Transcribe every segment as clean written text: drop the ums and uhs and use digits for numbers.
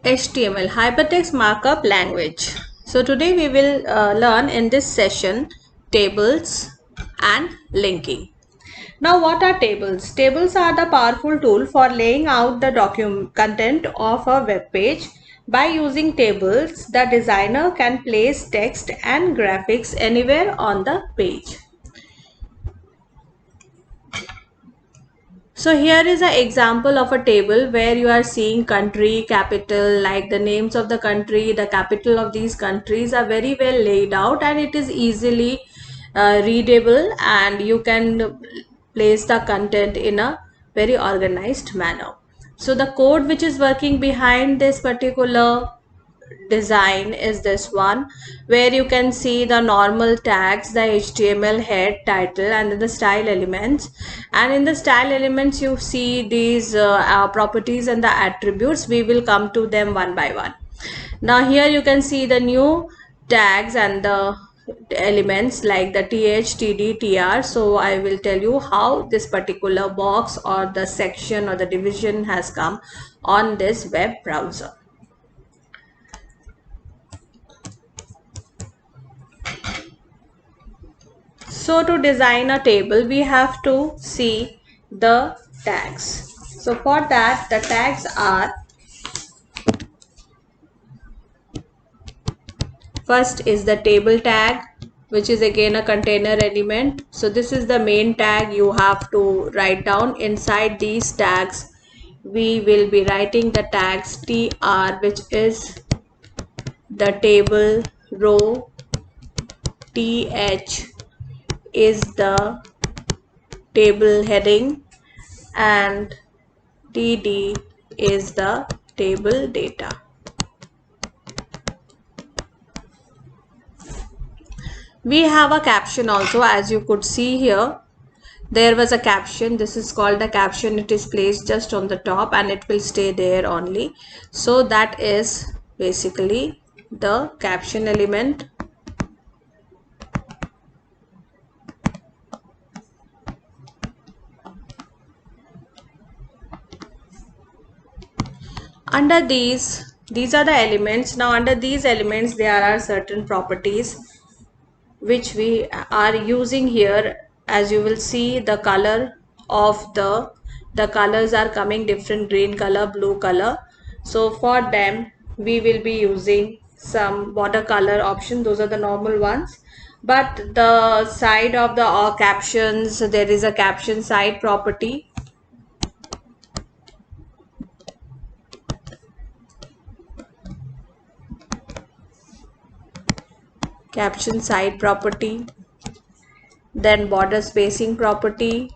HTML, Hypertext Markup Language. So today we will learn in this session tables and linking. Now what are tables? Tables are the powerful tool for laying out the content of a web page. By using tables, the designer can place text and graphics anywhere on the page. So here is an example of a table where you are seeing country, capital, like the names of the country, the capital of these countries are very well laid out and it is easily readable, and you can place the content in a very organized manner. So the code which is working behind this particular design is this one, where you can see the normal tags, the HTML head, title, and then the style elements. And in the style elements you see these properties and the attributes. We will come to them one by one. Now here you can see the new tags and the elements like the th, td, tr. So I will tell you how this particular box or the section or the division has come on this web browser. So to design a table, we have to see the tags. So for that, the tags are, first is the table tag, which is again a container element. So this is the main tag you have to write down. Inside these tags, we will be writing the tags tr, which is the table row, th is the table heading, and td is the table data. We have a caption also, as you could see here. There was a caption. This is called the caption. It is placed just on the top and it will stay there only. So that is basically the caption element. Under these are the elements. Now under these elements there are certain properties which we are using here. As you will see, the color of the colors are coming different: green color, blue color. So for them we will be using some watercolor option. Those are the normal ones. But the side of the captions, there is a caption side property. Caption side property, then border spacing property,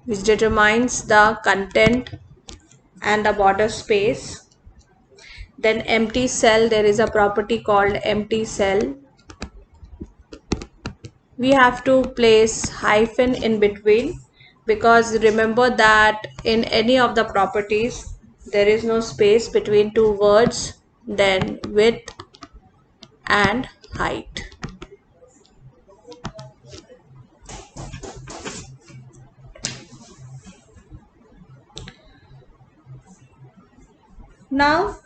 which determines the content and the border space. Then empty cell, there is a property called empty cell. We have to place hyphen in between, because remember that in any of the properties there is no space between two words. Then width and height. Now,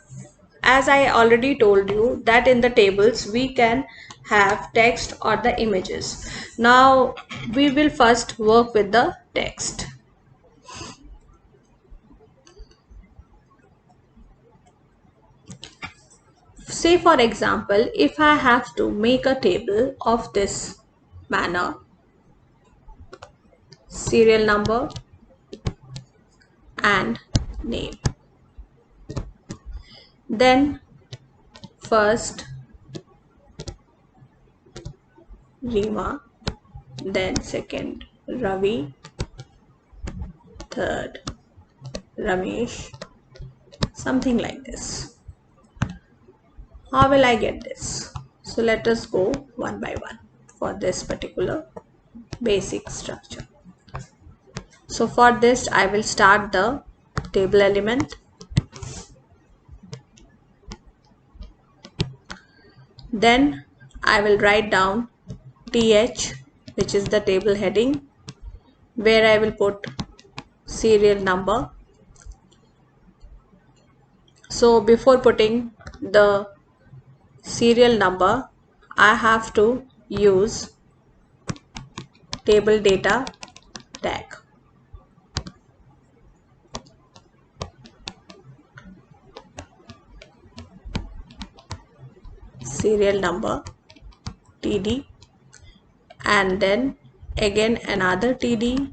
as I already told you that in the tables we can have text or the images. Now we will first work with the text. Say for example, if I have to make a table of this manner: serial number and name. Then first Rima, then second Ravi, third Ramesh, something like this. How will I get this? So let us go one by one for this particular basic structure. So for this I will start the table element. Then I will write down th, which is the table heading, where I will put serial number. So before putting the serial number, I have to use table data tag. Serial number TD, and then again another TD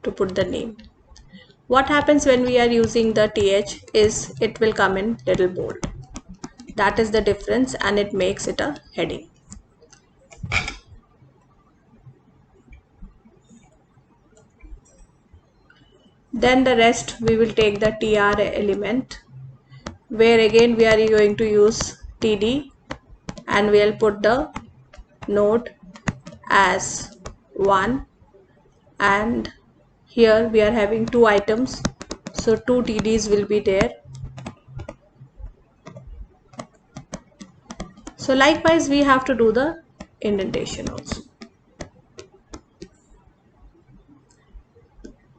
to put the name. What happens when we are using the TH is it will come in little bold. That is the difference, and it makes it a heading. Then the rest we will take the TR element, where again we are going to use TD, and we'll put the note as 1, and here we are having 2 items, so 2 TDs will be there. So likewise we have to do the indentation also.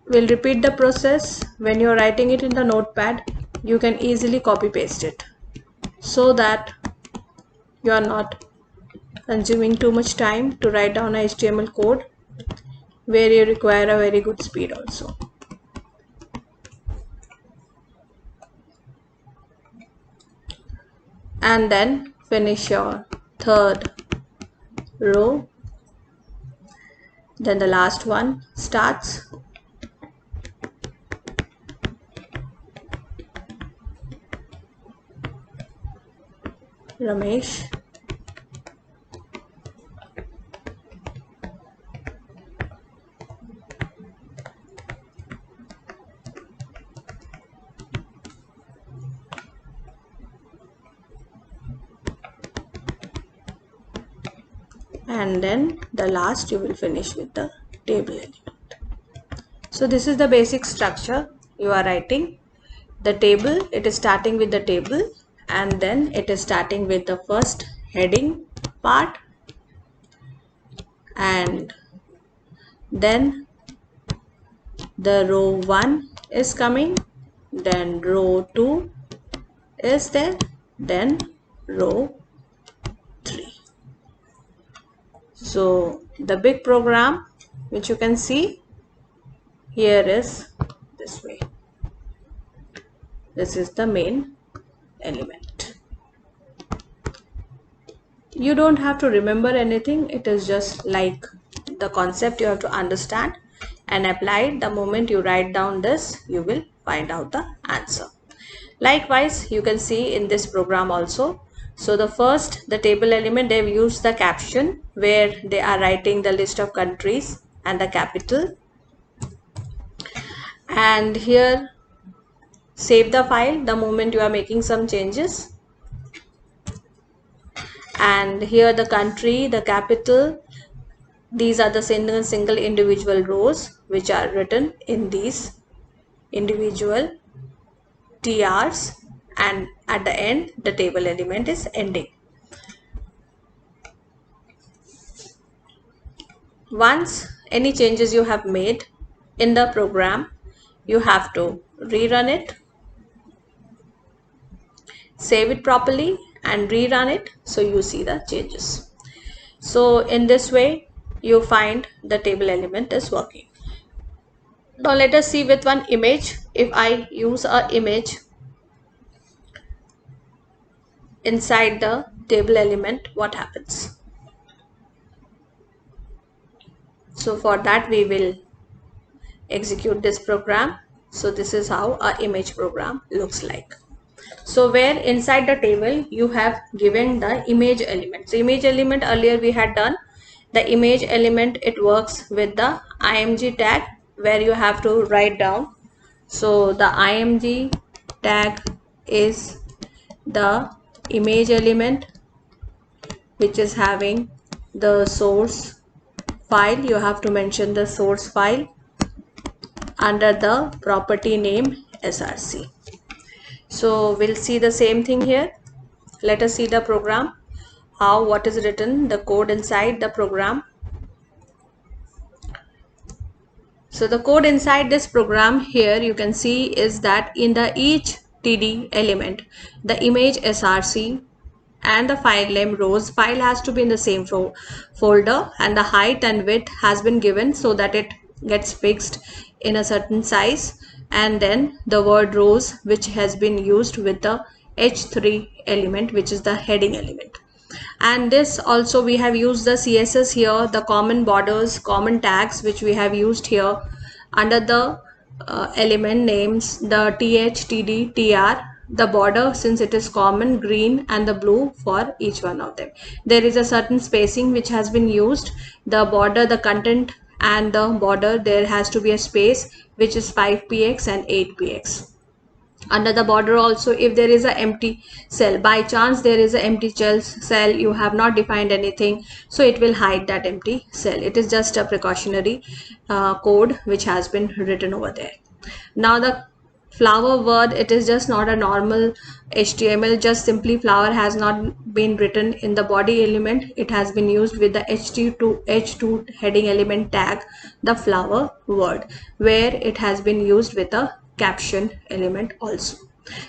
We'll repeat the process. When you're writing it in the notepad, you can easily copy paste it so that you are not consuming too much time to write down a HTML code where you require a very good speed also. And then finish your third row. Then the last one starts. Ramesh. And then the last you will finish with the table element. So this is the basic structure you are writing. The table, it is starting with the table, and then it is starting with the first heading part, and then the row 1 is coming, then row 2 is there, then row 3. So the big program which you can see here is this way. This is the main element. You don't have to remember anything. It is just like the concept you have to understand and apply it. The moment you write down this, you will find out the answer. Likewise, you can see in this program also. So the first, the table element, they've used the caption where they are writing the list of countries and the capital. And here, save the file the moment you are making some changes. And here the country, the capital, these are the single individual rows which are written in these individual TRs, and at the end the table element is ending. Once any changes you have made in the program, you have to rerun it, save it properly and rerun it so you see the changes. So in this way you find the table element is working. Now let us see with one image. If I use an image inside the table element, what happens? So for that we will execute this program. So this is how our image program looks like. So where inside the table you have given the image element. So image element earlier we had done. The image element, it works with the img tag where you have to write down. So the img tag is the image element which is having the source file. You have to mention the source file under the property name src. So we'll see the same thing here. Let us see the program, how what is written, the code inside the program. So the code inside this program here you can see is that in the each TD element, the image src, and the file name rows. File has to be in the same folder, and the height and width has been given so that it gets fixed in a certain size. And then the word rows, which has been used with the h3 element, which is the heading element. And this also we have used the CSS here, the common borders, common tags, which we have used here under the element names, the th, td, tr, the border, since it is common, green and the blue for each one of them. There is a certain spacing which has been used. The border, the content and the border, there has to be a space which is 5px and 8px. Under the border also, if there is a empty cell, by chance there is an empty cell, you have not defined anything, so it will hide that empty cell. It is just a precautionary code which has been written over there. Now the flower word, it is just not a normal HTML, just simply flower has not been written in the body element. It has been used with the h2 heading element tag, the flower word, where it has been used with a caption element also.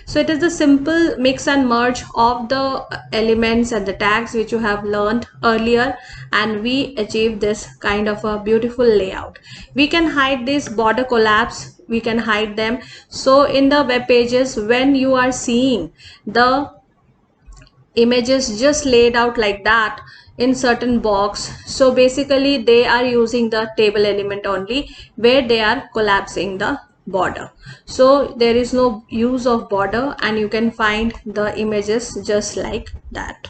So it is the simple mix and merge of the elements and the tags which you have learned earlier, and we achieve this kind of a beautiful layout. We can hide this border collapse, we can hide them. So in the web pages, when you are seeing the images just laid out like that in certain box, so basically they are using the table element only, where they are collapsing the border. So there is no use of border, and you can find the images just like that.